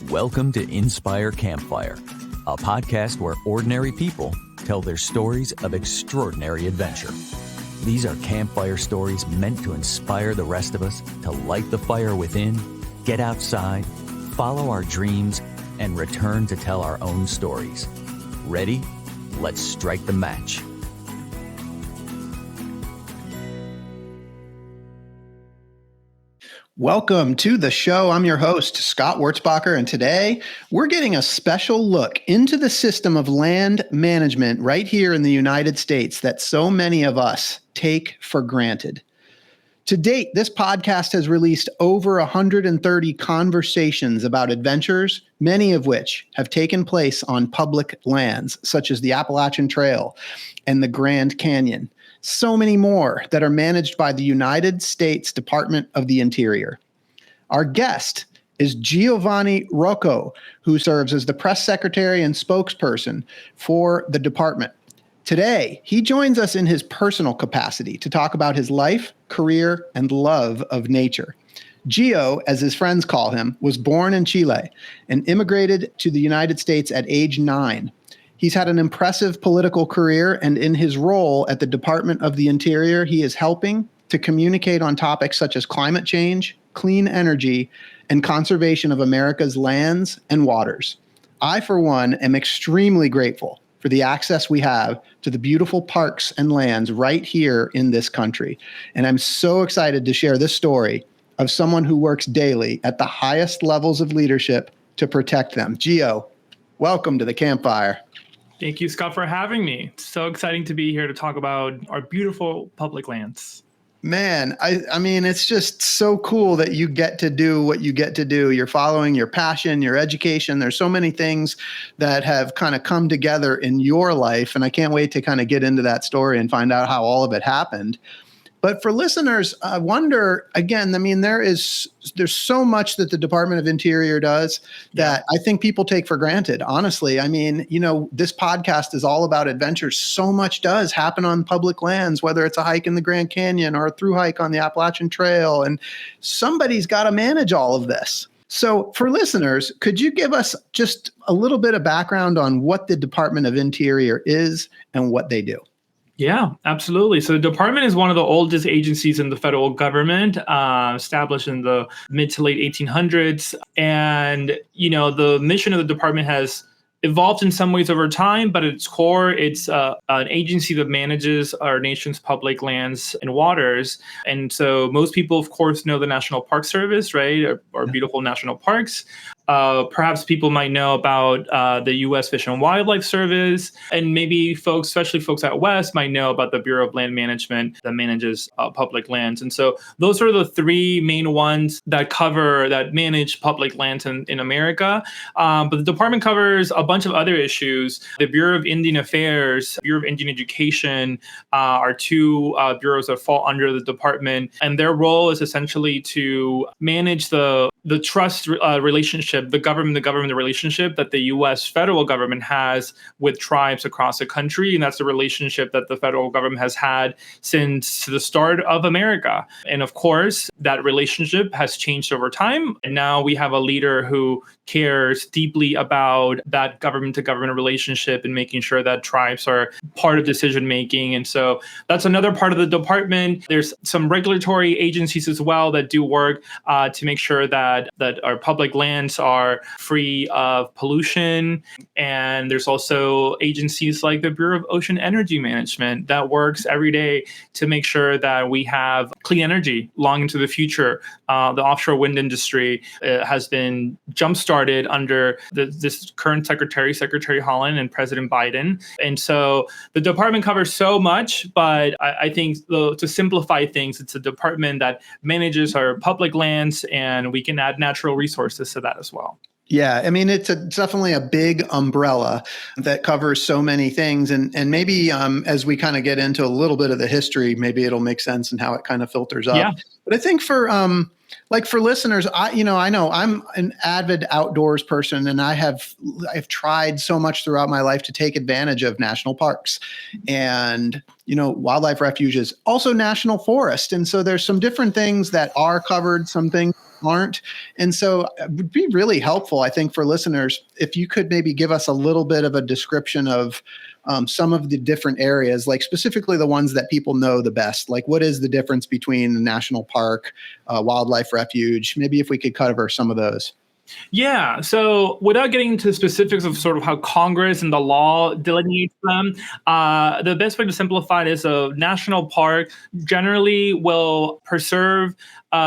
Welcome to Inspire Campfire, a podcast where ordinary people tell their stories of extraordinary adventure. These are campfire stories meant to inspire the rest of us to light the fire within, get outside, follow our dreams, and return to tell our own stories. Ready? Let's strike the match. Welcome to the show. I'm your host, Scott Wurzbacher, and today we're getting a special look into the system of land management right here in the United States that so many of us take for granted. To date, this podcast has released over 130 conversations about adventures, many of which have taken place on public lands, such as the Appalachian Trail and the Grand Canyon. So many more that are managed by the United States Department of the Interior. Our guest is Giovanni Rocco, who serves as the press secretary and spokesperson for the department. Today, he joins us in his personal capacity to talk about his life, career, and love of nature. Gio, as his friends call him, was born in Chile and immigrated to the United States at age 9. He's had an impressive political career, and in his role at the Department of the Interior, he is helping to communicate on topics such as climate change, clean energy, and conservation of America's lands and waters. I, for one, am extremely grateful for the access we have to the beautiful parks and lands right here in this country. And I'm so excited to share this story of someone who works daily at the highest levels of leadership to protect them. Gio, welcome to the campfire. Thank you, Scott, for having me. It's so exciting to be here to talk about our beautiful public lands. Man, I mean, it's just so cool that you get to do what you get to do. You're following your passion, your education. There's so many things that have kind of come together in your life, and I can't wait to kind of get into that story and find out how all of it happened. But for listeners, I wonder, again, I mean, there's so much that the Department of Interior does that I think people take for granted, honestly. I mean, you know, this podcast is all about adventures. So much does happen on public lands, whether it's a hike in the Grand Canyon or a through hike on the Appalachian Trail, and somebody's got to manage all of this. So for listeners, could you give us just a little bit of background on what the Department of Interior is and what they do? Yeah, absolutely. So the department is one of the oldest agencies in the federal government, established in the mid to late 1800s. And, you know, the mission of the department has evolved in some ways over time, but at its core, it's an agency that manages our nation's public lands and waters. And so most people, of course, know the National Park Service, right? Our beautiful national parks. Perhaps people might know about the U.S. Fish and Wildlife Service, and maybe folks, especially folks out west, might know about the Bureau of Land Management that manages public lands. And so those are the three main ones that manage public lands in America. But the department covers a bunch of other issues. The Bureau of Indian Affairs, Bureau of Indian Education are two bureaus that fall under the department, and their role is essentially to manage the trust relationship, the government relationship that the U.S. federal government has with tribes across the country. And that's the relationship that the federal government has had since the start of America. And of course, that relationship has changed over time. And now we have a leader who cares deeply about that government to government relationship and making sure that tribes are part of decision making. And so that's another part of the department. There's some regulatory agencies as well that do work to make sure that our public lands are free of pollution. And there's also agencies like the Bureau of Ocean Energy Management that works every day to make sure that we have clean energy long into the future. The offshore wind industry has been jump-started under this current Secretary Holland and President Biden. And so the department covers so much, but I think to simplify things, it's a department that manages our public lands, and we can add natural resources to that as well. Yeah, I mean, it's definitely a big umbrella that covers so many things. And maybe as we kind of get into a little bit of the history, maybe it'll make sense and how it kind of filters up. Yeah. But I think for listeners, I know I'm an avid outdoors person, and I've tried so much throughout my life to take advantage of national parks and, wildlife refuges, also national forest. And so there's some different things that are covered, some things aren't. And so it would be really helpful, I think, for listeners, if you could maybe give us a little bit of a description of some of the different areas, like specifically the ones that people know the best. Like, what is the difference between the national park, wildlife refuge? Maybe if we could cover some of those. Yeah. So without getting into the specifics of sort of how Congress and the law delineates them, the best way to simplify it is a national park generally will preserve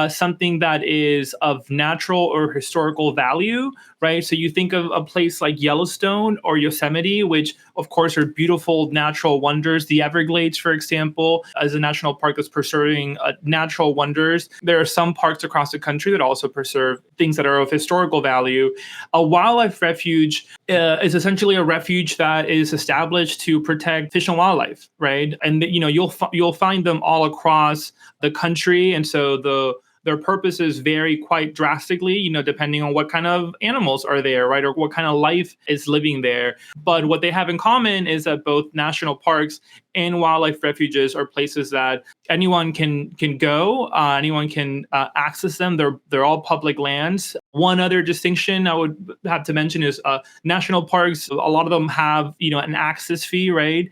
something that is of natural or historical value, right? So you think of a place like Yellowstone or Yosemite, which of course are beautiful natural wonders. The Everglades, for example, as a national park that's preserving natural wonders. There are some parks across the country that also preserve things that are of historical value. A wildlife refuge is essentially a refuge that is established to protect fish and wildlife, right? And you'll find them all across the country, and so their purposes vary quite drastically, depending on what kind of animals are there, right? Or what kind of life is living there. But what they have in common is that both national parks and wildlife refuges are places that anyone can go, anyone can access them. They're all public lands. One other distinction I would have to mention is national parks. A lot of them have an access fee, right,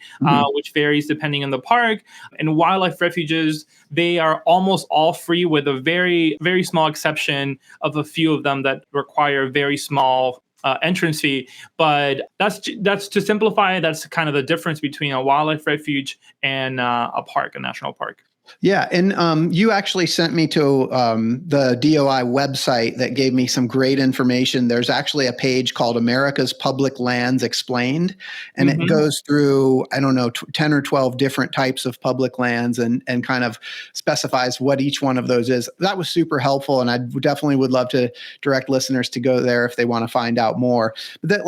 which varies depending on the park. And wildlife refuges, they are almost all free, with a very, very small exception of a few of them that require very small entrance fee. But that's to simplify. That's kind of the difference between a wildlife refuge and a park, a national park. Yeah. And you actually sent me to the DOI website that gave me some great information. There's actually a page called America's Public Lands Explained, and it goes through, 10 or 12 different types of public lands and kind of specifies what each one of those is. That was super helpful. And I definitely would love to direct listeners to go there if they want to find out more. But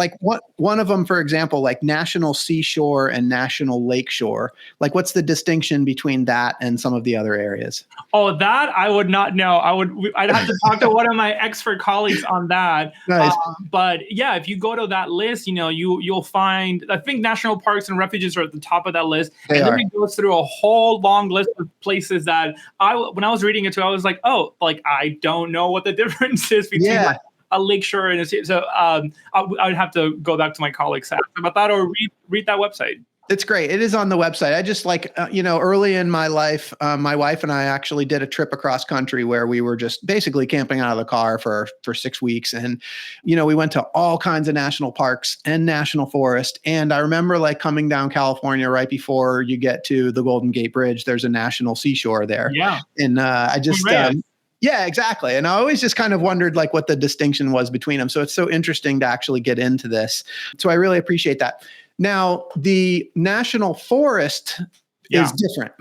one of them, for example, like National Seashore and National Lakeshore, like what's the distinction between that and some of the other areas? Oh, that I would not know. I'd have to talk to one of my expert colleagues on that. Nice. But yeah, if you go to that list, you'll find, I think national parks and refuges are at the top of that list. Then it goes through a whole long list of places that when I was reading it too, I was like, oh, like I don't know what the difference is between a lakeshore and so I would have to go back to my colleagues about that, or read that website. It's great. It is on the website. I just early in my life, my wife and I actually did a trip across country where we were just basically camping out of the car for 6 weeks. And, we went to all kinds of national parks and national forest. And I remember coming down California right before you get to the Golden Gate Bridge, there's a national seashore there. Yeah. And I just, yeah, exactly. And I always just kind of wondered what the distinction was between them. So it's so interesting to actually get into this. So I really appreciate that. Now, the national forest is different.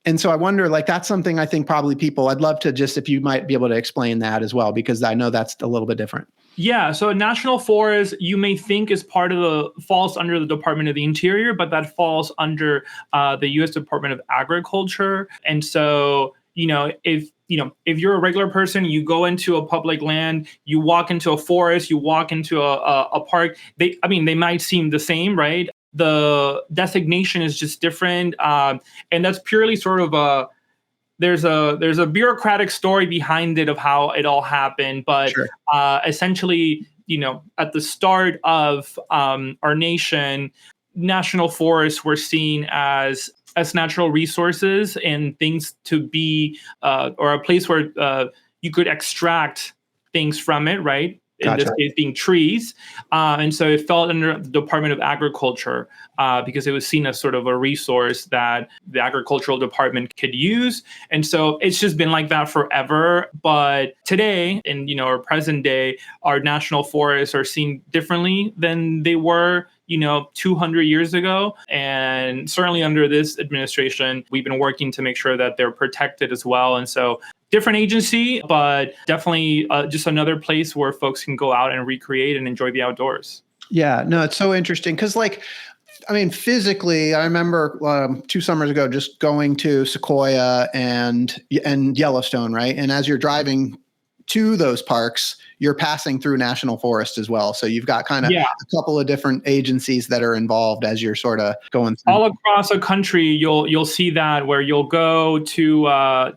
And so I wonder, that's something I think probably I'd love to just, if you might be able to explain that as well, because I know that's a little bit different. Yeah. So a national forest, you may think falls under the Department of the Interior, but that falls under the U.S. Department of Agriculture. And so, if you're a regular person, you go into a public land, you walk into a forest, you walk into a park, they might seem the same, right? The designation is just different. And that's purely sort of there's a bureaucratic story behind it of how it all happened. But essentially, at the start of our nation, national forests were seen as natural resources and things to be, or a place where you could extract things from it, right? In this case being trees. And so it fell under the Department of Agriculture because it was seen as sort of a resource that the agricultural department could use. And so it's just been like that forever. But today, in our present day, our national forests are seen differently than they were 200 years ago. And certainly under this administration, we've been working to make sure that they're protected as well. And so different agency, but definitely just another place where folks can go out and recreate and enjoy the outdoors. Yeah, no, it's so interesting because physically, I remember 2 summers ago just going to Sequoia and Yellowstone, right? And as you're driving to those parks, you're passing through national forest as well. So you've got kind of Yeah. a couple of different agencies that are involved as you're sort of going through. All across the country, you'll see that, where you'll go to a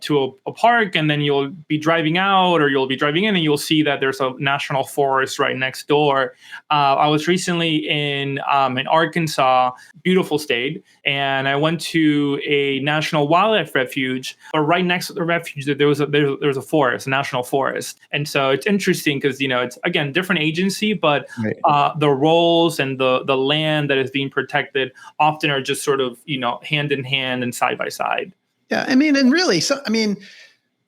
park, and then you'll be driving out, or you'll be driving in, and you'll see that there's a national forest right next door. I was recently in Arkansas, beautiful state, and I went to a national wildlife refuge. But right next to the refuge, there was a forest, a national forest, and so it's interesting because it's again different agency, but Right. the roles and the land that is being protected often are just sort of hand in hand and side by side. Yeah, I mean, and really,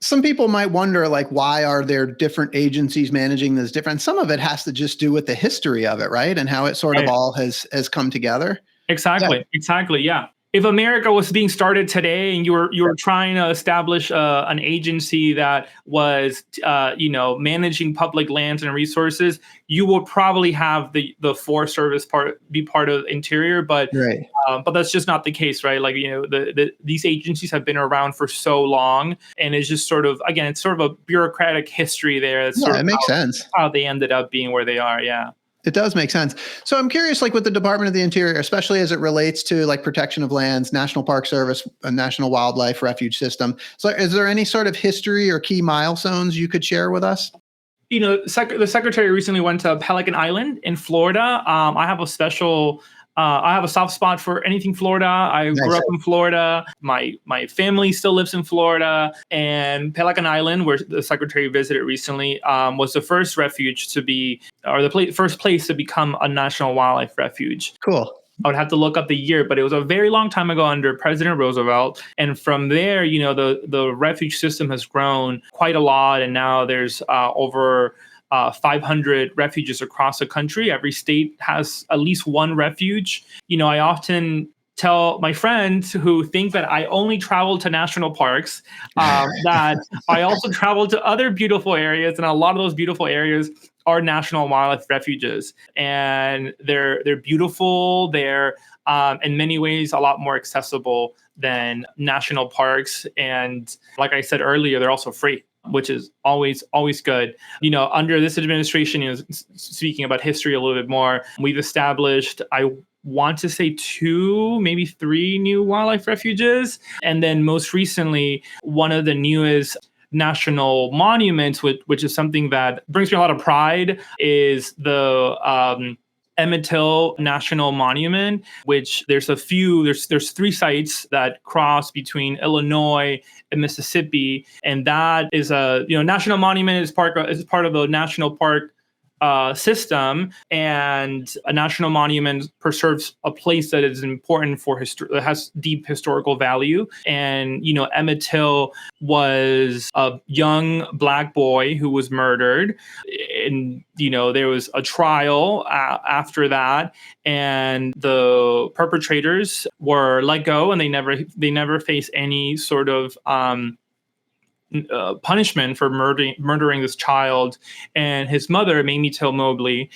some people might wonder, like, why are there different agencies managing this different? Some of it has to just do with the history of it, right? And how it sort of all has come together. Exactly. Yeah. If America was being started today, and you were trying to establish an agency that was managing public lands and resources, you will probably have the Forest Service be part of Interior, but Right. But that's just not the case, right? Like these agencies have been around for so long, and it's just sort of, again, it's sort of a bureaucratic history there. That's Yeah, it makes sense. How they ended up being where they are. Yeah. It does make sense. So I'm curious, like with the Department of the Interior, especially as it relates to like protection of lands, National Park Service, a National Wildlife Refuge System. So is there any sort of history or key milestones you could share with us? The secretary recently went to Pelican Island in Florida. I have a soft spot for anything Florida. I grew up in Florida. My family still lives in Florida. And Pelican Island, where the secretary visited recently, was the first refuge to be, or the first place to become a national wildlife refuge. Cool. I would have to look up the year, but it was a very long time ago under President Roosevelt. And from there, the refuge system has grown quite a lot. And now there's over 500 refuges across the country. Every state has at least one refuge. I often tell my friends who think that I only travel to national parks that I also travel to other beautiful areas, and a lot of those beautiful areas are national wildlife refuges, and they're beautiful. They're in many ways a lot more accessible than national parks, and like I said earlier, they're also free, which is always good. Under this administration, speaking about history a little bit more, we've established, I want to say 2, maybe 3 new wildlife refuges. And then most recently, one of the newest national monuments, which is something that brings me a lot of pride, is the Emmett Till National Monument, which there's 3 sites that cross between Illinois and Mississippi, and that is a national monument is part of the national park system, and a national monument preserves a place that is important for that has deep historical value. And Emmett Till was a young Black boy who was murdered, and there was a trial after that, and the perpetrators were let go, and they never faced any sort of punishment for murdering this child. And his mother, Mamie Till Mobley,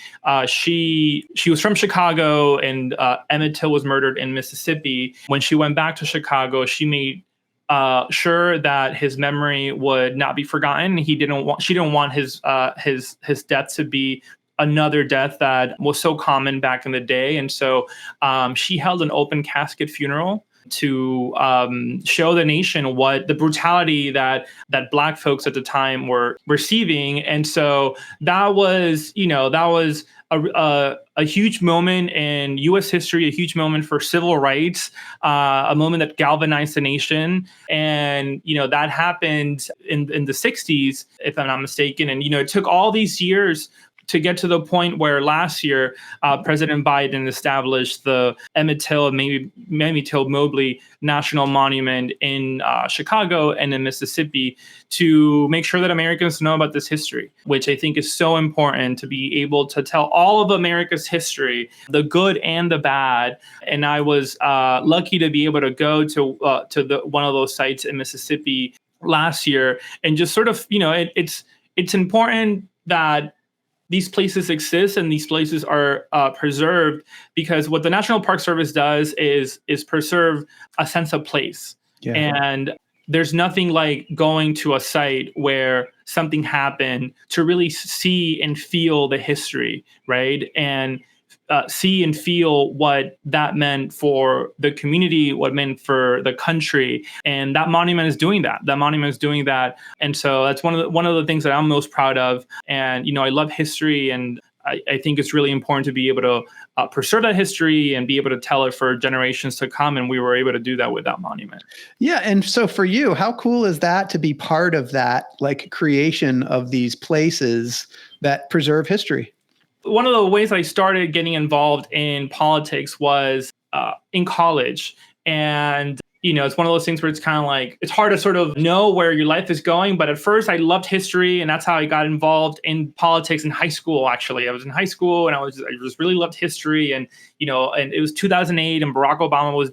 she was from Chicago, and Emmett Till was murdered in Mississippi. When she went back to Chicago, she made sure that his memory would not be forgotten. She didn't want his death to be another death that was so common back in the day. And so she held an open casket funeral to show the nation what the brutality that Black folks at the time were receiving. And so that was a huge moment in U.S. history, a huge moment for civil rights, a moment that galvanized the nation. And that happened in the 60s, if I'm not mistaken. And it took all these years to get to the point where last year, President Biden established the Emmett Till and Mamie Till Mobley National Monument in Chicago and in Mississippi to make sure that Americans know about this history, which I think is so important, to be able to tell all of America's history, the good and the bad. And I was lucky to be able to go to one of those sites in Mississippi last year, and just sort of, it's important that these places exist and these places are preserved, because what the National Park Service does is preserve a sense of place. Yeah. And there's nothing like going to a site where something happened to really see and feel the history, right? And see and feel what that meant for the community, what it meant for the country. And that monument is doing that. That monument is doing that. And so that's one of the things that I'm most proud of. And, I love history, and I think it's really important to be able to preserve that history and be able to tell it for generations to come. And we were able to do that with that monument. Yeah. And so for you, how cool is that to be part of that, like, creation of these places that preserve history? One of the ways I started getting involved in politics was in college. And, it's one of those things where it's kind of like, it's hard to sort of know where your life is going. But at first I loved history, and that's how I got involved in politics in high school. Actually, I was in high school, and I just really loved history. And, and it was 2008, and Barack Obama was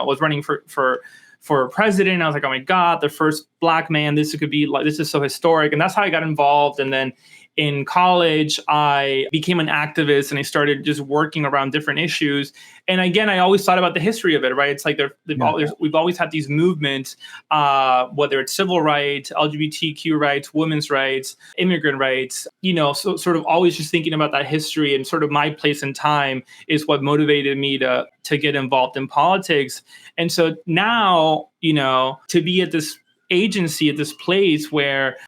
was running for president. I was like, oh my God, the first Black man, this is so historic. And that's how I got involved. And then in college, I became an activist, and I started just working around different issues. And again, I always thought about the history of it, right? It's like we've always had these movements, whether it's civil rights, LGBTQ rights, women's rights, immigrant rights, so sort of always just thinking about that history, and sort of my place in time is what motivated me to get involved in politics. And so now, to be at this agency, at this place where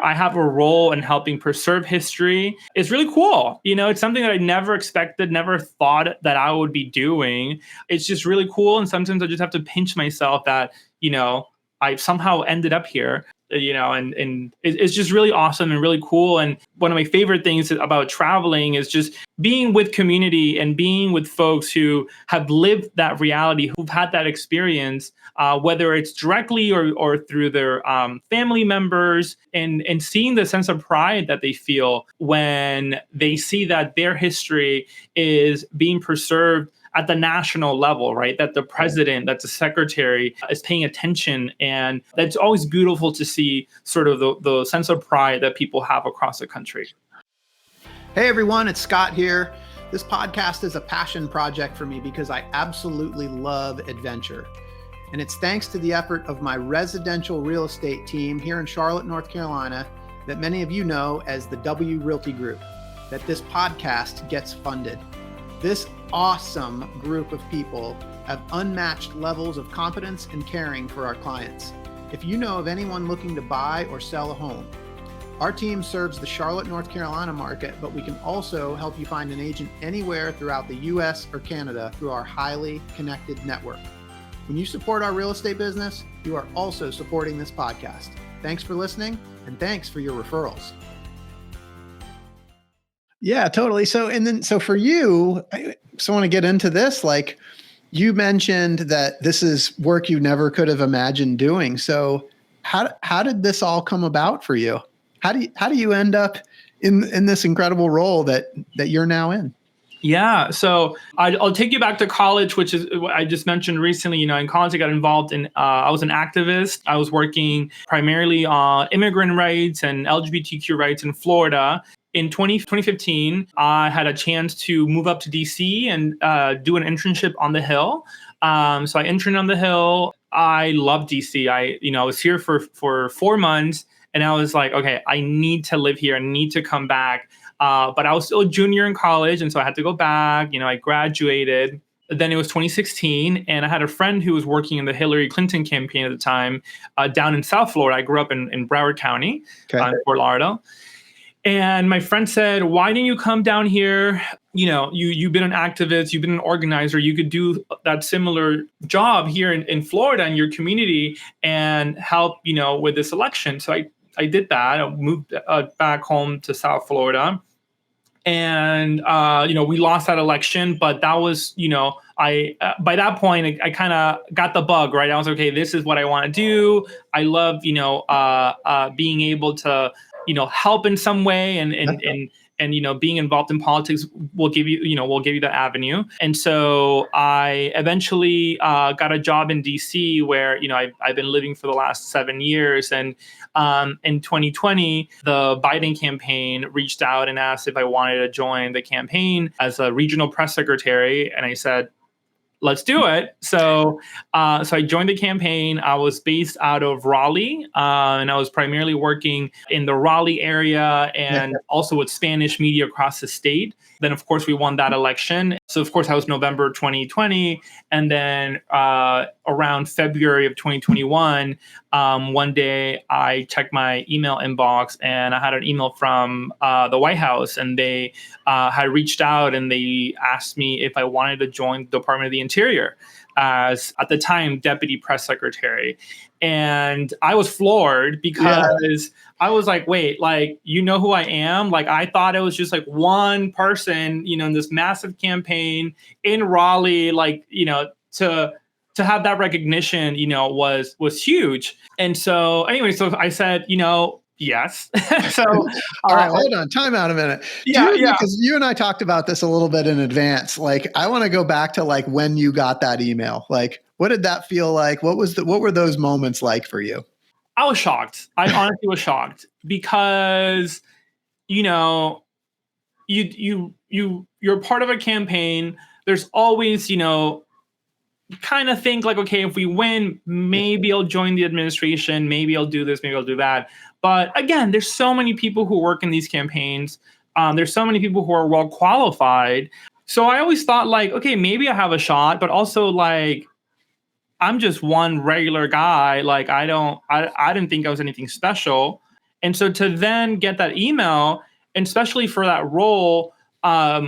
I have a role in helping preserve history is really cool. It's something that I never expected, never thought that I would be doing. It's just really cool. And sometimes I just have to pinch myself that, I somehow ended up here, and it's just really awesome and really cool. And one of my favorite things about traveling is just being with community and being with folks who have lived that reality, who've had that experience, whether it's directly or through their family members, and seeing the sense of pride that they feel when they see that their history is being preserved at the national level, right? That the president, that the secretary is paying attention. And that's always beautiful to see, sort of the sense of pride that people have across the country. Hey everyone, it's Scott here. This podcast is a passion project for me because I absolutely love adventure. And it's thanks to the effort of my residential real estate team here in Charlotte, North Carolina, that many of you know as the W Realty Group, that this podcast gets funded. This awesome group of people have unmatched levels of competence and caring for our clients. If you know of anyone looking to buy or sell a home, our team serves the Charlotte, North Carolina market, but we can also help you find an agent anywhere throughout the US or Canada through our highly connected network. When you support our real estate business, you are also supporting this podcast. Thanks for listening, and thanks for your referrals. Yeah, totally. So for you, I want to get into this. Like, you mentioned that this is work you never could have imagined doing. So how did this all come about for you? How do you end up in this incredible role that you're now in? Yeah. So I'll take you back to college, which is what I just mentioned recently. In college, I got involved in, I was an activist. I was working primarily on immigrant rights and LGBTQ rights in Florida. In 2015, I had a chance to move up to DC and do an internship on the Hill. So I interned on the Hill. I love DC. I was here for 4 months, and I was like, okay, I need to live here. I need to come back. But I was still a junior in college, and so I had to go back. I graduated. Then it was 2016, and I had a friend who was working in the Hillary Clinton campaign at the time down in South Florida. I grew up in Broward County, in Fort Lauderdale. And my friend said, why didn't you come down here? You've been an activist, you've been an organizer, you could do that similar job here in Florida in your community and help, with this election. So I did that. I moved back home to South Florida. And, we lost that election, but that was, by that point, I kind of got the bug, right? I was okay, this is what I want to do. I love, being able to, help in some way, and being involved in politics will give you that avenue. And so I eventually got a job in DC where, I've been living for the last 7 years. And in 2020, the Biden campaign reached out and asked if I wanted to join the campaign as a regional press secretary. And I said, let's do it. So I joined the campaign. I was based out of Raleigh, and I was primarily working in the Raleigh area and also with Spanish media across the state. Then, of course, we won that election. So, of course, that was November 2020. And then around February of 2021, one day I checked my email inbox and I had an email from the White House, and they had reached out and they asked me if I wanted to join the Department of the Interior as, at the time, Deputy Press Secretary. And I was floored because I was like, wait, like, you know who I am? Like, I thought it was just like one person, in this massive campaign in Raleigh, like, to have that recognition, was huge. And so anyway, so I said, yes. So, all right, hold on. Time out a minute. Because you and I talked about this a little bit in advance. Like, I want to go back to like when you got that email. Like, what did that feel like? What were those moments like for you? I was shocked. I honestly was shocked because, you're part of a campaign. There's always, kind of think like, okay, if we win, maybe I'll join the administration. Maybe I'll do this. Maybe I'll do that. But again, there's so many people who work in these campaigns. There's so many people who are well qualified. So I always thought like, okay, maybe I have a shot, but also like, I'm just one regular guy. Like, I didn't think I was anything special. And so to then get that email, and especially for that role,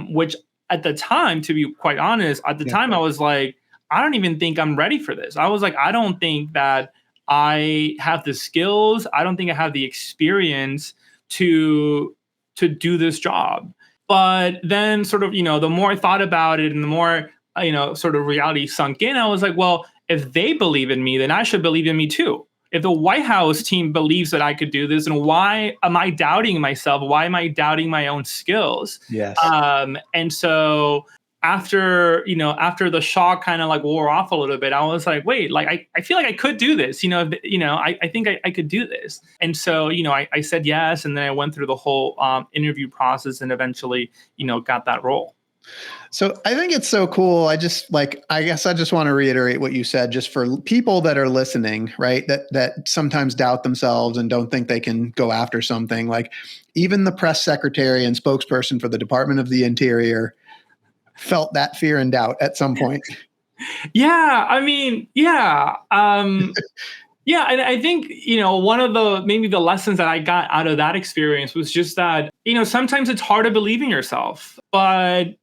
which at the time, to be quite honest, at the time I was like, I don't even think I'm ready for this. I was like, I don't think that I have the skills. I don't think I have the experience to do this job. But then sort of, the more I thought about it and the more, sort of reality sunk in, I was like, well, if they believe in me, then I should believe in me too. If the White House team believes that I could do this, and why am I doubting myself? Why am I doubting my own skills? Yes. And so after the shock kind of like wore off a little bit, I was like, wait, like I feel like I could do this. I think I could do this. And so, I said yes, and then I went through the whole interview process and eventually, got that role. So I think it's so cool. I guess I just want to reiterate what you said, just for people that are listening, right? That sometimes doubt themselves and don't think they can go after something. Like, even the press secretary and spokesperson for the Department of the Interior felt that fear and doubt at some point. Yeah. I mean, yeah. Yeah. And I think, one of maybe the lessons that I got out of that experience was just that, sometimes it's hard to believe in yourself, but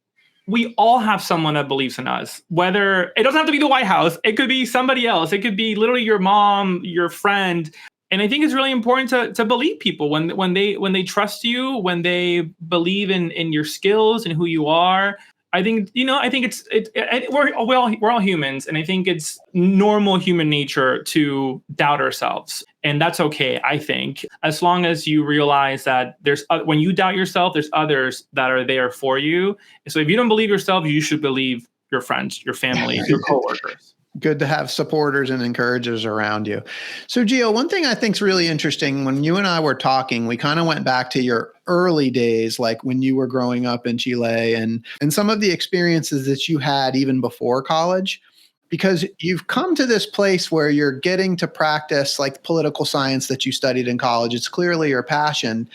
we all have someone that believes in us. Whether it doesn't have to be the White House, it could be somebody else. It could be literally your mom, your friend. And I think it's really important to believe people when they trust you, when they believe in your skills and who you are. I think we're all humans, and I think it's normal human nature to doubt ourselves, and that's okay. I think as long as you realize that when you doubt yourself, there's others that are there for you. So if you don't believe yourself, you should believe your friends, your family, your coworkers. Good to have supporters and encouragers around you. So, Gio, one thing I think is really interesting, when you and I were talking, we kind of went back to your early days, like when you were growing up in Chile, and some of the experiences that you had even before college, because you've come to this place where you're getting to practice like political science that you studied in college. It's clearly your passion,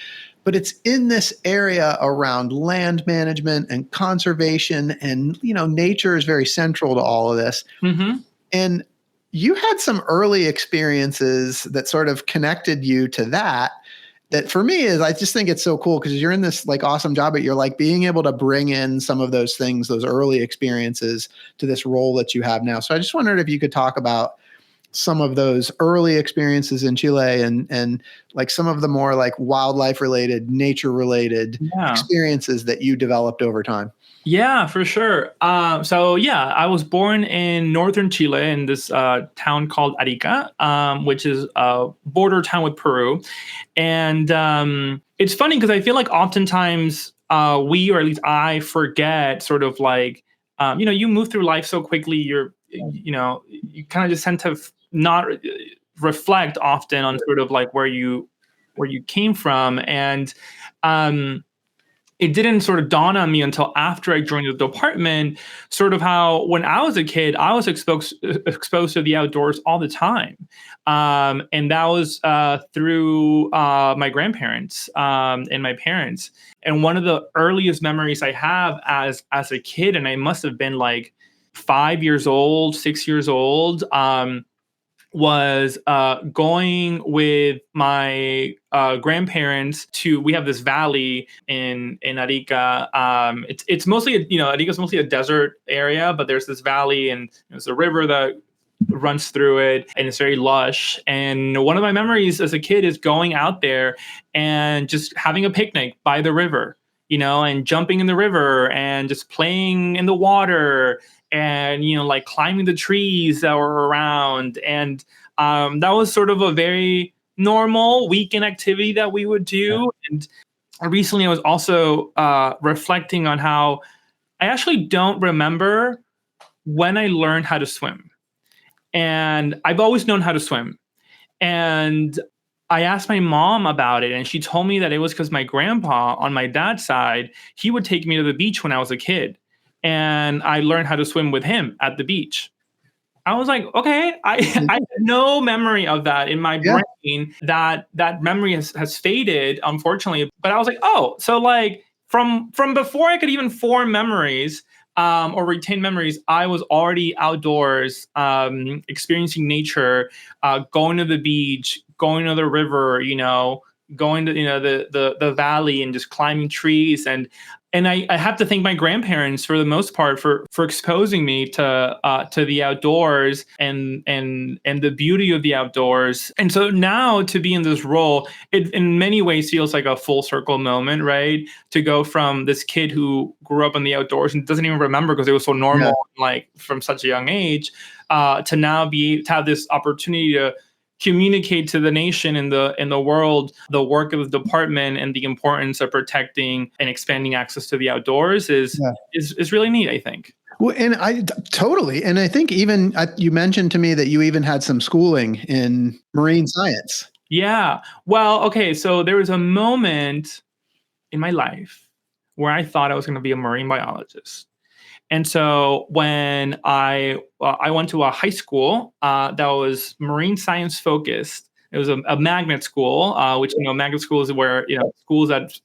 but it's in this area around land management and conservation, and, nature is very central to all of this. Mm-hmm. And you had some early experiences that sort of connected you to that for me is, I just think it's so cool because you're in this like awesome job, but you're like being able to bring in some of those things, those early experiences to this role that you have now. So I just wondered if you could talk about some of those early experiences in Chile and like some of the more like wildlife related, nature related experiences that you developed over time. Yeah, for sure. I was born in northern Chile in this town called Arica, which is a border town with Peru. And it's funny because I feel like oftentimes we, or at least I, forget sort of like, you move through life so quickly, you kind of just tend to not reflect often on sort of like where you came from. And it didn't sort of dawn on me until after I joined the department, sort of how when I was a kid, I was exposed to the outdoors all the time. And that was through my grandparents and my parents. And one of the earliest memories I have as a kid, and I must have been like 5 years old, 6 years old, was going with my grandparents to. We have this valley in Arica. It's mostly, Arica is mostly a desert area, but there's this valley and there's a river that runs through it, and it's very lush. And one of my memories as a kid is going out there and just having a picnic by the river, and jumping in the river and just playing in the water and, like climbing the trees that were around. And that was sort of a very normal weekend activity that we would do. Yeah. And recently I was also reflecting on how I actually don't remember when I learned how to swim. And I've always known how to swim. And I asked my mom about it, and she told me that it was because my grandpa on my dad's side, he would take me to the beach when I was a kid. And I learned how to swim with him at the beach. I was like, okay, I have no memory of that in my brain. That memory has faded, unfortunately. But I was like, oh, so like from before I could even form memories or retain memories, I was already outdoors, experiencing nature, going to the beach, going to the river, going to the valley and just climbing trees. And I have to thank my grandparents for the most part for exposing me to the outdoors and the beauty of the outdoors. And so now to be in this role, it in many ways feels like a full circle moment, right? To go from this kid who grew up in the outdoors and doesn't even remember because it was so normal, like from such a young age, to now to have this opportunity to communicate to the nation and the world the work of the department and the importance of protecting and expanding access to the outdoors is really neat, I think. Well, and I totally, and I think even you mentioned to me that you even had some schooling in marine science. Yeah. Well, okay. So there was a moment in my life where I thought I was going to be a marine biologist. And so when I went to a high school that was marine science focused, it was a magnet school, which magnet schools is where schools that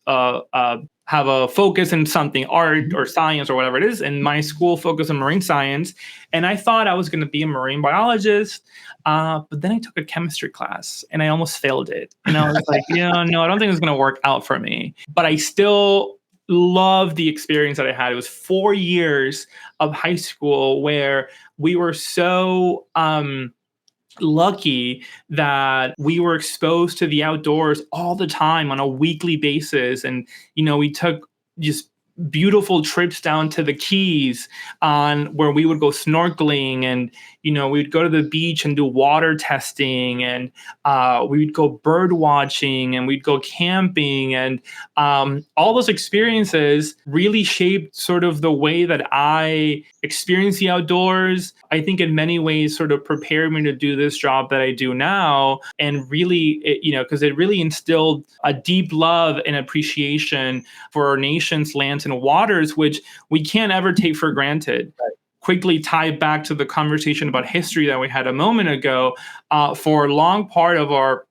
have a focus in something, art or science or whatever it is. And my school focused on marine science, and I thought I was going to be a marine biologist. But then I took a chemistry class and I almost failed it. And I was like, no, I don't think it's going to work out for me. But I still love the experience that I had. It was 4 years of high school where we were so lucky that we were exposed to the outdoors all the time on a weekly basis. And, we took just beautiful trips down to the Keys where we would go snorkeling, and we'd go to the beach and do water testing, and we'd go bird watching, and we'd go camping, and all those experiences really shaped sort of the way that I experience the outdoors. I think in many ways sort of prepared me to do this job that I do now, and really, because it really instilled a deep love and appreciation for our nation's lands and waters, which we can't ever take for granted. Right. Quickly tie back to the conversation about history that we had a moment ago. For a long part of our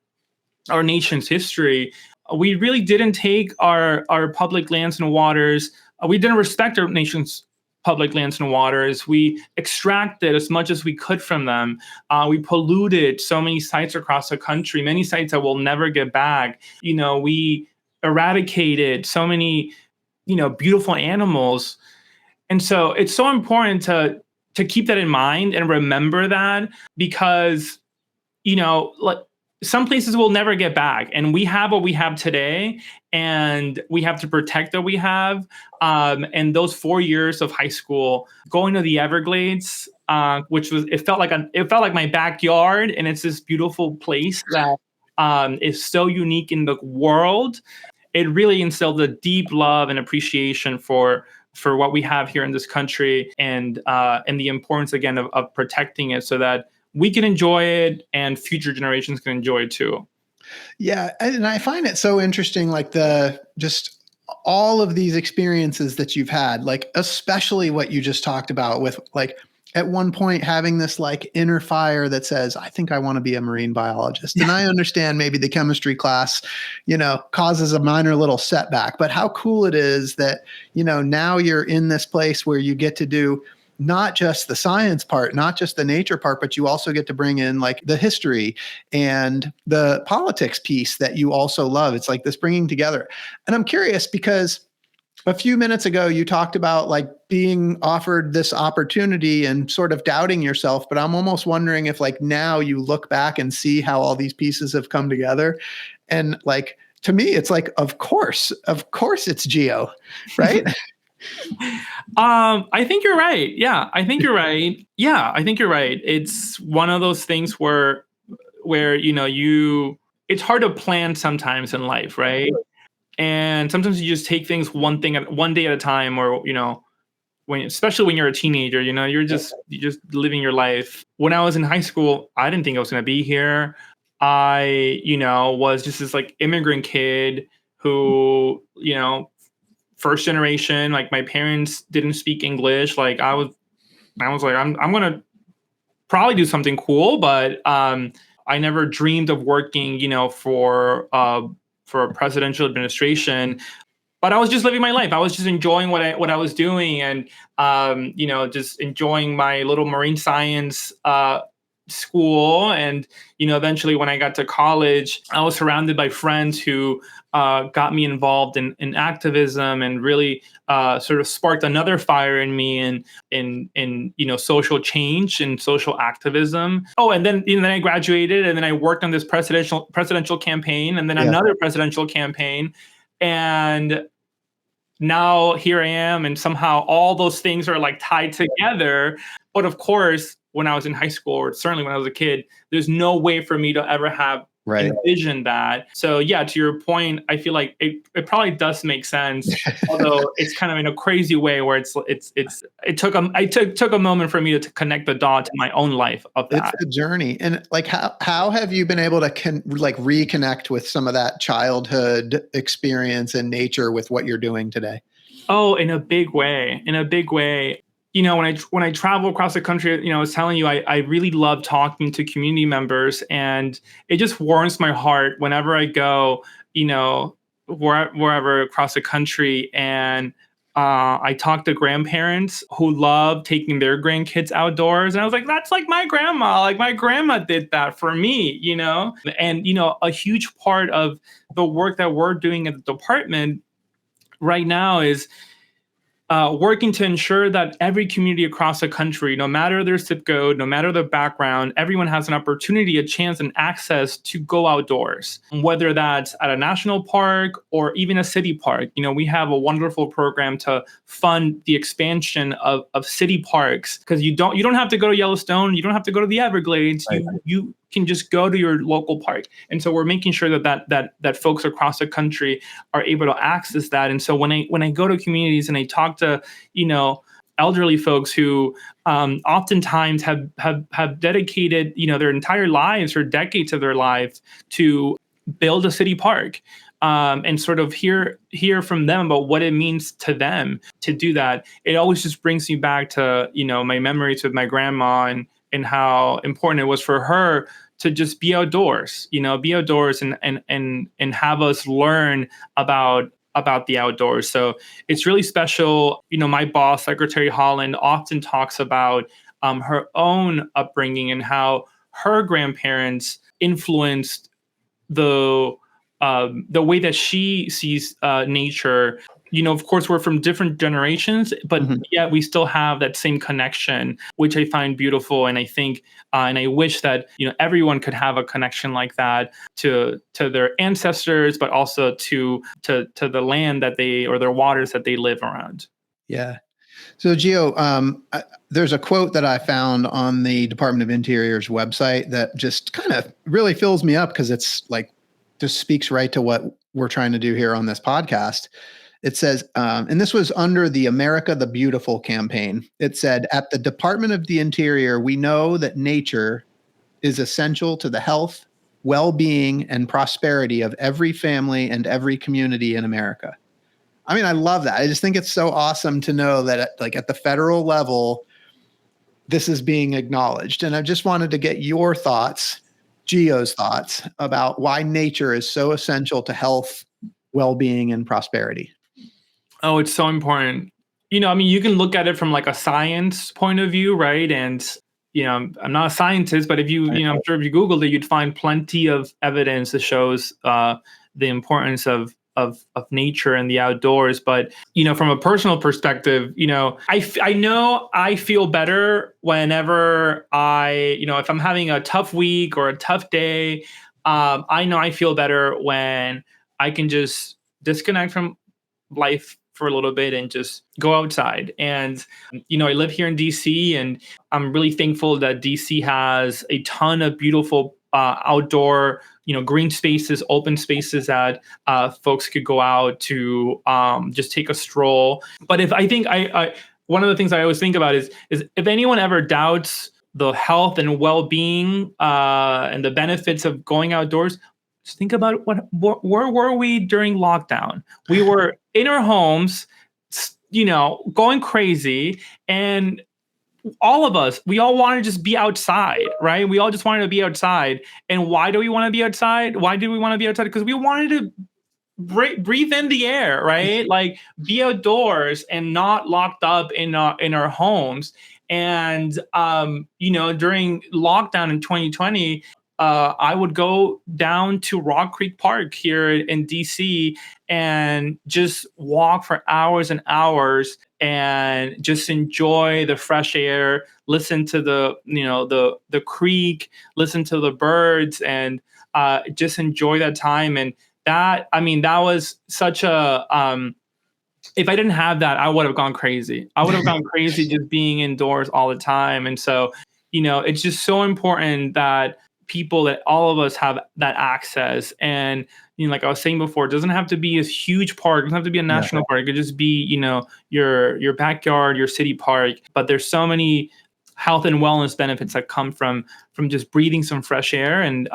nation's history, we really didn't take our public lands and waters. We didn't respect our nation's public lands and waters. We extracted as much as we could from them. We polluted so many sites across the country, many sites that we'll never get back. We eradicated so many beautiful animals. And so it's so important to keep that in mind and remember that, because, like some places we'll never get back, and we have what we have today, and we have to protect what we have. And those 4 years of high school, going to the Everglades, it felt like my backyard, and it's this beautiful place that is so unique in the world. It really instilled a deep love and appreciation for what we have here in this country, and the importance again of protecting it so that we can enjoy it and future generations can enjoy it too. Yeah, and I find it so interesting, like all of these experiences that you've had, like especially what you just talked about with like at one point having this like inner fire that says, I think I want to be a marine biologist. And I understand maybe the chemistry class, causes a minor little setback, but how cool it is that, now you're in this place where you get to do not just the science part, not just the nature part, but you also get to bring in like the history and the politics piece that you also love. It's like this bringing together. And I'm curious because a few minutes ago, you talked about like being offered this opportunity and sort of doubting yourself, but I'm almost wondering if like now you look back and see how all these pieces have come together. And like, to me, it's like, of course it's Geo, right? I think you're right. Yeah, I think you're right. Yeah, I think you're right. It's one of those things where it's hard to plan sometimes in life, right? And sometimes you just take things one day at a time, or especially when you're a teenager, you're just living your life. When I was in high school, I didn't think I was going to be here. I was just this like immigrant kid who first generation, like my parents didn't speak English. Like I was like, I'm going to probably do something cool, but I never dreamed of working, for a presidential administration. But I was just living my life. I was just enjoying what I was doing, and just enjoying my little marine science school. And eventually, when I got to college, I was surrounded by friends who got me involved in activism, and really sort of sparked another fire in me in social change and social activism. Oh, and then I graduated, and then I worked on this presidential campaign, and then another presidential campaign, and now here I am, and somehow all those things are like tied together. But of course, when I was in high school, or certainly when I was a kid, there's no way for me to ever have envisioned that. So yeah, to your point, I feel like it probably does make sense, although it's kind of in a crazy way where it took a moment for me to connect the dots in my own life of that. It's the journey. And like, how have you been able to reconnect with some of that childhood experience in nature with what you're doing today? Oh, in a big way. When I travel across the country, I was telling you, I really love talking to community members, and it just warms my heart whenever I go, wherever across the country, and I talk to grandparents who love taking their grandkids outdoors, and I was like, that's like my grandma. Like my grandma did that for me, And a huge part of the work that we're doing at the department right now is working to ensure that every community across the country, no matter their zip code, no matter their background, everyone has an opportunity, a chance, and access to go outdoors, whether that's at a national park or even a city park. We have a wonderful program to fund the expansion of city parks, because you don't have to go to Yellowstone, you don't have to go to the Everglades. Right. You can just go to your local park. And so we're making sure that folks across the country are able to access that. And so when I go to communities and I talk to, elderly folks who oftentimes have dedicated, their entire lives or decades of their lives to build a city park, and sort of hear from them about what it means to them to do that, it always just brings me back to, my memories with my grandma, and how important it was for her to just be outdoors, and have us learn about the outdoors. So it's really special. My boss, Secretary Holland, often talks about her own upbringing and how her grandparents influenced the way that she sees nature. Of course, we're from different generations, but yet we still have that same connection, which I find beautiful. And I think, and I wish that, everyone could have a connection like that to their ancestors, but also to the land or their waters that they live around. Yeah. So Gio, there's a quote that I found on the Department of Interior's website that just kind of really fills me up, because it's like, just speaks right to what we're trying to do here on this podcast. It says, and this was under the America the Beautiful campaign. It said, at the Department of the Interior, we know that nature is essential to the health, well-being, and prosperity of every family and every community in America. I mean, I love that. I just think it's so awesome to know that at the federal level, this is being acknowledged. And I just wanted to get your thoughts, Gio's thoughts about why nature is so essential to health, well-being, and prosperity. Oh, it's so important. I mean, you can look at it from like a science point of view, right? And, I'm not a scientist, but if I'm sure if you Googled it, you'd find plenty of evidence that shows the importance of nature and the outdoors. But, from a personal perspective, I know I feel better whenever if I'm having a tough week or a tough day, I know I feel better when I can just disconnect from life for a little bit and just go outside. And, I live here in DC, and I'm really thankful that DC has a ton of beautiful outdoor, green spaces, open spaces that folks could go out to just take a stroll. But if I think I one of the things I always think about is if anyone ever doubts the health and well-being and the benefits of going outdoors, just think about where were we during lockdown? We were in our homes, going crazy, and all of us, we all want to just be outside, right? We all just wanted to be outside. And why do we want to be outside? Why did we want to be outside? Because we wanted to breathe in the air, right? Like be outdoors and not locked up in our homes. And during lockdown in 2020, I would go down to Rock Creek Park here in DC and just walk for hours and hours and just enjoy the fresh air, listen to the creek, listen to the birds, and just enjoy that time. And that was such a if I didn't have that, I would have gone crazy. I would have gone crazy just being indoors all the time. And so, it's just so important that all of us have that access. And, like I was saying before, it doesn't have to be a huge park. It doesn't have to be a national park. It could just be, your backyard, your city park. But there's so many health and wellness benefits that come from just breathing some fresh air. And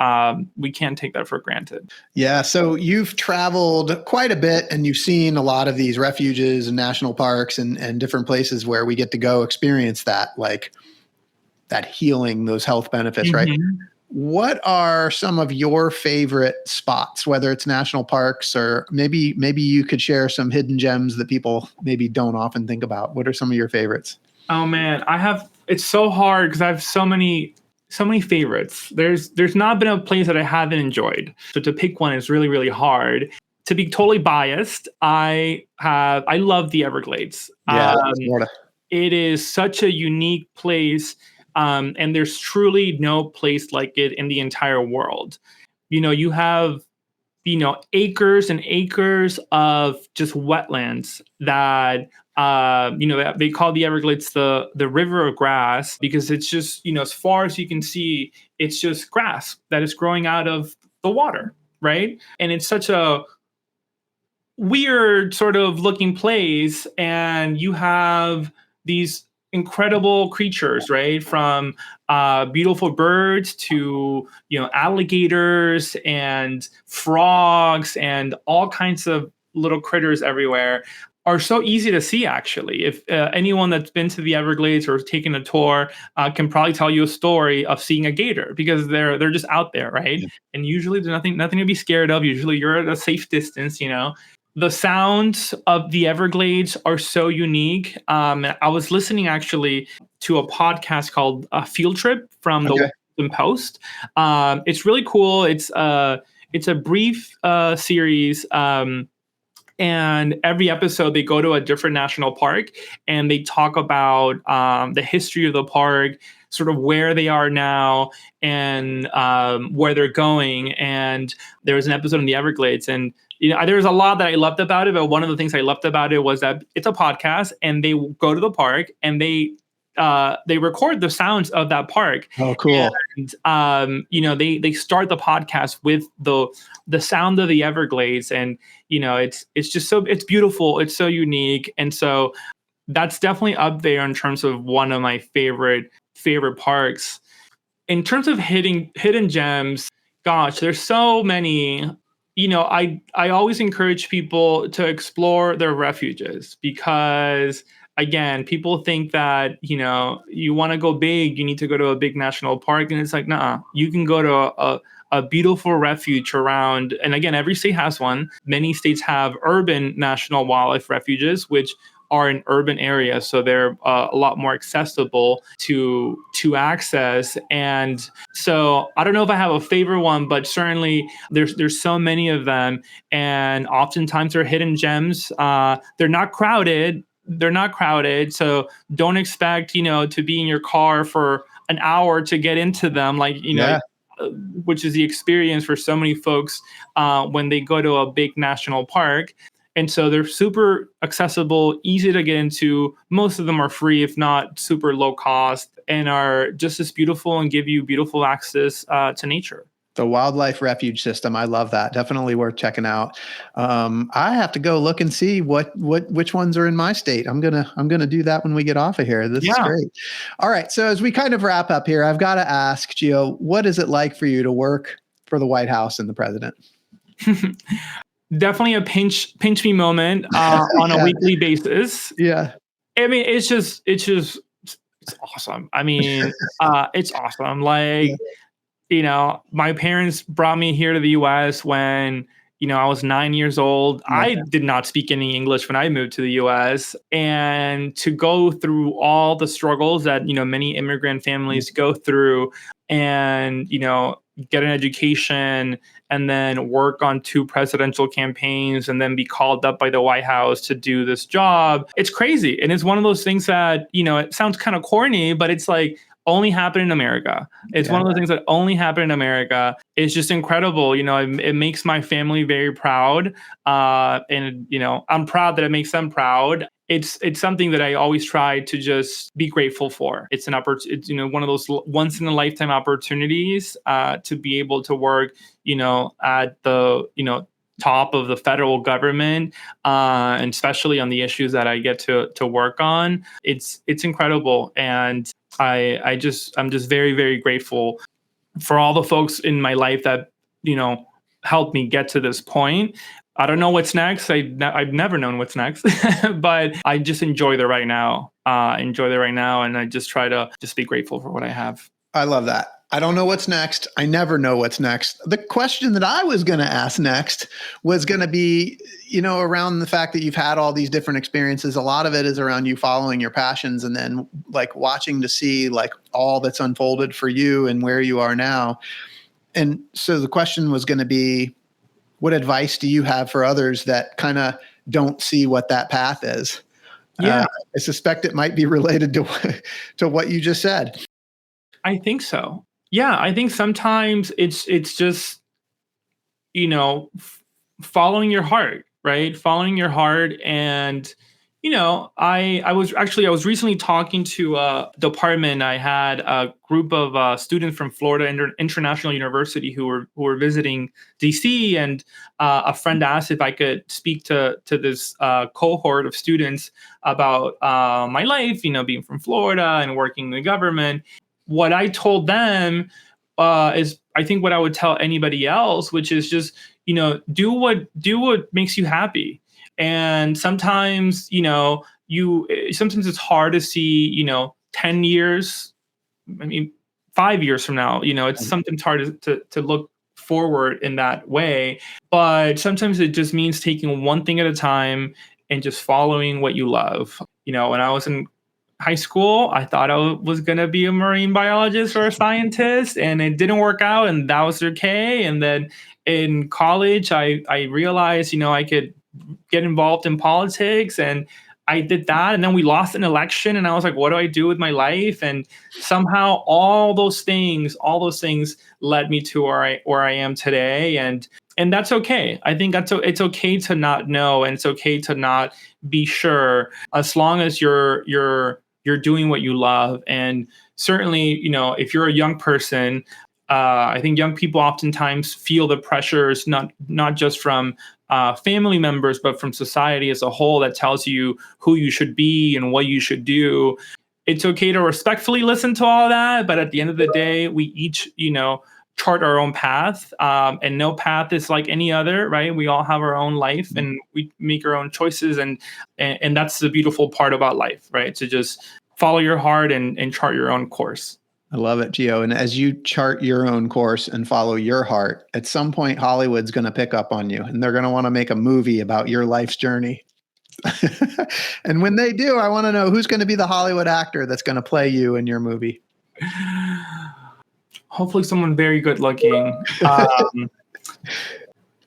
we can't take that for granted. Yeah. So you've traveled quite a bit and you've seen a lot of these refuges and national parks and different places where we get to go experience that, like that healing, those health benefits, right? What are some of your favorite spots, whether it's national parks or maybe you could share some hidden gems that people maybe don't often think about? What are some of your favorites? Oh man, it's so hard because I have so many favorites. There's not been a place that I haven't enjoyed. So to pick one is really, really hard. To be totally biased, I love the Everglades. Yeah, it is such a unique place. And there's truly no place like it in the entire world. You have, acres and acres of just wetlands that, they call the Everglades the river of grass, because it's just, as far as you can see, it's just grass that is growing out of the water, right? And it's such a weird sort of looking place. And you have these incredible creatures, right? From beautiful birds to alligators and frogs and all kinds of little critters everywhere. Are so easy to see, actually. If anyone that's been to the Everglades or taken a tour can probably tell you a story of seeing a gator, because they're just out there, right? Yeah. And usually there's nothing to be scared of. Usually you're at a safe distance, The sounds of the Everglades are so unique. I was listening actually to a podcast called Field Trip from the Washington Post. It's really cool. It's a brief series. And every episode they go to a different national park and they talk about the history of the park, sort of where they are now and where they're going. And there was an episode in the Everglades, and there's a lot that I loved about it, but one of the things I loved about it was that it's a podcast and they go to the park and they record the sounds of that park. Oh, cool. And, they start the podcast with the sound of the Everglades, and, it's just it's beautiful. It's so unique. And so that's definitely up there in terms of one of my favorite parks. In terms of hidden gems, gosh, there's so many. I always encourage people to explore their refuges because, again, people think that, you want to go big, you need to go to a big national park. And it's like, nah, you can go to a beautiful refuge around. And again, every state has one. Many states have urban national wildlife refuges, which are in urban areas, so they're a lot more accessible to access. And so I don't know if I have a favorite one, but certainly there's so many of them, and oftentimes they're hidden gems. They're not crowded. So don't expect to be in your car for an hour to get into them, Yeah. which is the experience for so many folks when they go to a big national park. And so they're super accessible, easy to get into. Most of them are free, if not super low cost, and are just as beautiful and give you beautiful access to nature. The wildlife refuge system. I love that. Definitely worth checking out. I have to go look and see which ones are in my state. I'm gonna do that when we get off of here. This is great. All right. So as we kind of wrap up here, I've got to ask, Gio, what is it like for you to work for the White House and the president? Definitely a pinch me moment on a weekly basis. Yeah. I mean, it's awesome. I mean, it's awesome. My parents brought me here to the US when, I was 9 years old. Yeah. I did not speak any English when I moved to the US. And to go through all the struggles that, many immigrant families go through and, get an education and then work on 2 presidential campaigns and then be called up by the White House to do this job. It's crazy. And it's one of those things that, it sounds kind of corny, but it's like, only happen in America. It's one of those things that only happen in America. It's just incredible. It makes my family very proud. And I'm proud that it makes them proud. It's something that I always try to just be grateful for. It's it's one of those once in a lifetime opportunities to be able to work, at the, top of the federal government, and especially on the issues that I get to work on. It's incredible. And I'm just very, very grateful for all the folks in my life that, helped me get to this point. I don't know what's next. I've never known what's next, but I just enjoy the right now. And I just try to just be grateful for what I have. I love that. I don't know what's next. I never know what's next. The question that I was going to ask next was going to be, around the fact that you've had all these different experiences. A lot of it is around you following your passions and then watching to see all that's unfolded for you and where you are now. And so the question was going to be, what advice do you have for others that kind of don't see what that path is? Yeah. I suspect it might be related to what you just said. I think so. Yeah, I think sometimes it's just, following your heart, right? Following your heart. And, I was recently talking to a department. I had a group of students from Florida International University who were visiting DC, and a friend asked if I could speak to this cohort of students about my life, being from Florida and working in the government. What I told them is, I think, what I would tell anybody else, which is just, do what makes you happy. And sometimes, sometimes it's hard to see, 10 years, 5 years from now, it's sometimes hard to look forward in that way. But sometimes it just means taking one thing at a time and just following what you love. When I was in high school, I thought I was going to be a marine biologist or a scientist, and it didn't work out, and that was okay. And then in college, I realized, I could get involved in politics, and I did that. And then we lost an election, and I was like, what do I do with my life? And somehow all those things led me to where I am today. And that's okay. I think it's okay to not know, and it's okay to not be sure, as long as you're doing what you love. And certainly, if you're a young person, I think young people oftentimes feel the pressures, not just from family members, but from society as a whole, that tells you who you should be and what you should do. It's okay to respectfully listen to all that, but at the end of the day, we each, chart our own path, and no path is like any other, right? We all have our own life, and we make our own choices, and that's the beautiful part about life, right? To just follow your heart and chart your own course. I love it, Gio. And as you chart your own course and follow your heart, at some point Hollywood's going to pick up on you, and they're going to want to make a movie about your life's journey. And when they do, I want to know who's going to be the Hollywood actor that's going to play you in your movie. Hopefully someone very good looking.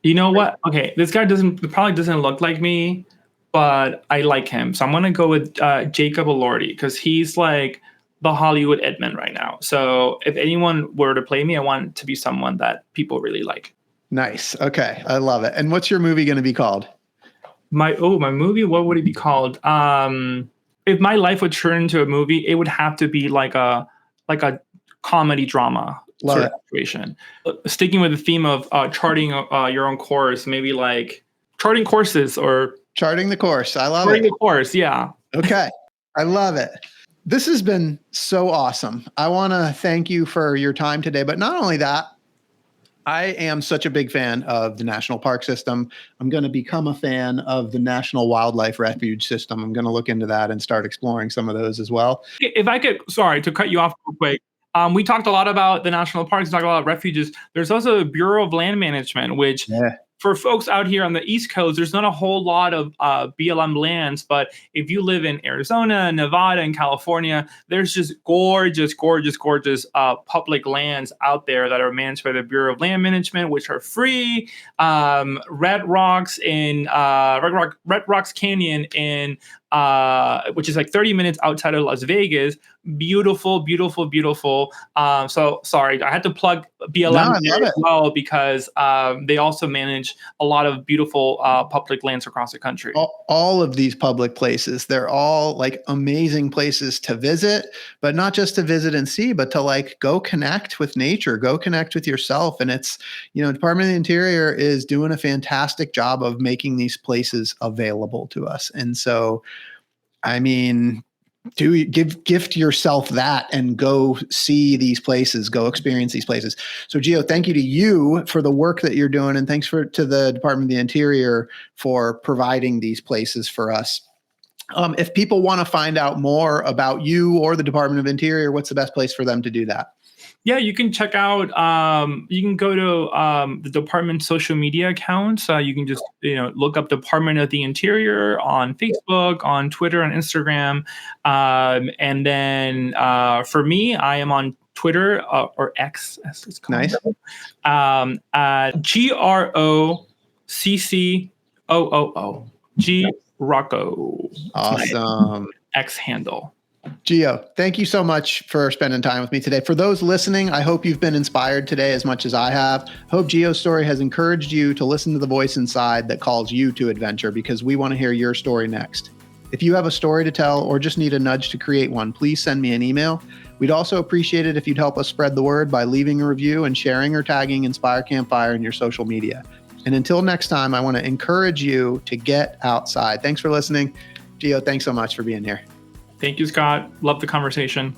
You know what? Okay, this guy probably doesn't look like me, but I like him. So I'm going to go with Jacob Elordi, because he's like the Hollywood Edmund right now. So if anyone were to play me, I want it to be someone that people really like. Nice. Okay. I love it. And what's your movie going to be called? My movie, what would it be called? If my life would turn into a movie, it would have to be like a comedy drama sort of situation. Sticking with the theme of charting your own course, maybe like charting courses or charting the course. I love charting the course. Yeah. Okay. I love it. This has been so awesome. I want to thank you for your time today, but not only that, I am such a big fan of the national park system. I'm going to become a fan of the National Wildlife Refuge system. I'm going to look into that and start exploring some of those as well. If I could, sorry to cut you off real quick. We talked a lot about the national parks, talked about refuges. There's also a Bureau of Land Management, which for folks out here on the East Coast, there's not a whole lot of BLM lands. But if you live in Arizona, Nevada, and California, there's just gorgeous public lands out there that are managed by the Bureau of Land Management, which are free. Red Rocks Canyon in which is like 30 minutes outside of Las Vegas. Beautiful. So sorry, I had to plug BLM as well, because they also manage a lot of beautiful public lands across the country. All of these public places, they're all like amazing places to visit, but not just to visit and see, but to like go connect with nature, go connect with yourself. And it's, Department of the Interior is doing a fantastic job of making these places available to us. And so, I mean, gift yourself that and go see these places, go experience these places. So Gio, thank you to you for the work that you're doing. And thanks to the Department of the Interior for providing these places for us. If people want to find out more about you or the Department of Interior, what's the best place for them to do that? Yeah, you can check out, you can go to the department's social media accounts. You can just, look up Department of the Interior on Facebook, on Twitter, on Instagram. And then for me, I am on Twitter or X, as it's called. Nice. At GROCCOOO. G Rocco. Awesome. X handle. Gio, thank you so much for spending time with me today. For those listening, I hope you've been inspired today as much as I have. I hope Gio's story has encouraged you to listen to the voice inside that calls you to adventure, because we want to hear your story next. If you have a story to tell or just need a nudge to create one, please send me an email. We'd also appreciate it if you'd help us spread the word by leaving a review and sharing or tagging Inspire Campfire in your social media. And until next time, I want to encourage you to get outside. Thanks for listening. Gio, thanks so much for being here. Thank you, Scott. Love the conversation.